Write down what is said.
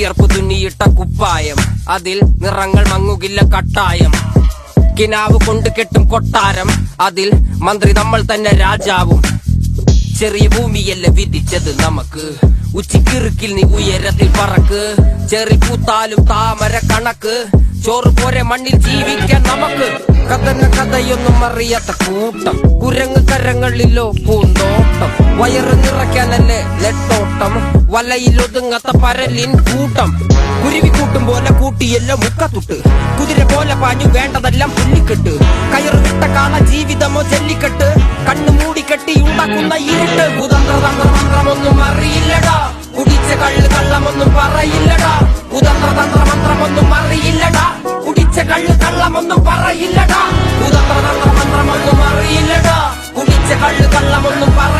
വിയർപ്പ് തുന്നിയിട്ട കുപ്പായം, അതിൽ നിറങ്ങൾ മങ്ങുകില്ല കട്ടായം. കിനാവ് കൊണ്ട് കെട്ടും കൊട്ടാരം, അതിൽ മന്ത്രി നമ്മൾ തന്നെ രാജാവും. ചെറിയ ഭൂമിയല്ല വിധിച്ചത് നമുക്ക്, ഉച്ചിക്കിറുക്കിൽ നീ ഉയരത്തിൽ പറക്ക്. ചെറി പൂത്താലും താമര കണക്ക്, ചോറ് പോരെ മണ്ണിൽ ജീവിക്കാൻ നമുക്ക്. കഥയൊന്നും അറിയാത്ത കൂട്ടം, കുരങ്ങ് കരങ്ങളിലോ പൂന്തോട്ടം. വയറ് നിറയ്ക്കാനല്ലേ നെട്ടോട്ടം, വലയിലൊതുങ്ങാത്ത പരലിൻ കൂട്ടം. കുരുവി കൂട്ടും പോലെ കൂട്ടിയല്ലോ മുക്കത്തുട്ട്, കുതിര പോലെ പാഞ്ഞു വേണ്ടതെല്ലാം പുല്ലിക്കെട്ട്. കയറ് വിട്ട കാള ജീവിതമോ ജല്ലിക്കെട്ട്, കണ്ണു മൂടിക്കെട്ടി ഉണ്ടാക്കുന്ന ഇരുട്ട്. കുതന്ത്രതന്ത്രമന്ത്രമൊന്നും അറിയില്ലടാ, കുടിച്ച കള്ള് കള്ളമൊന്നും പറയില്ലടാ. കുതന്ത്രതന്ത്രമന്ത്രമൊന്നും അറിയില്ലടാ, കുടിച്ച കള്ള് കള്ളമൊന്നും പറയില്ലടാ. കുതന്ത്രതന്ത്രമന്ത്രമൊന്നും അറിയില്ലടാ, കുടിച്ച കള്ള് കള്ളമൊന്നും പറയില്ലടാ.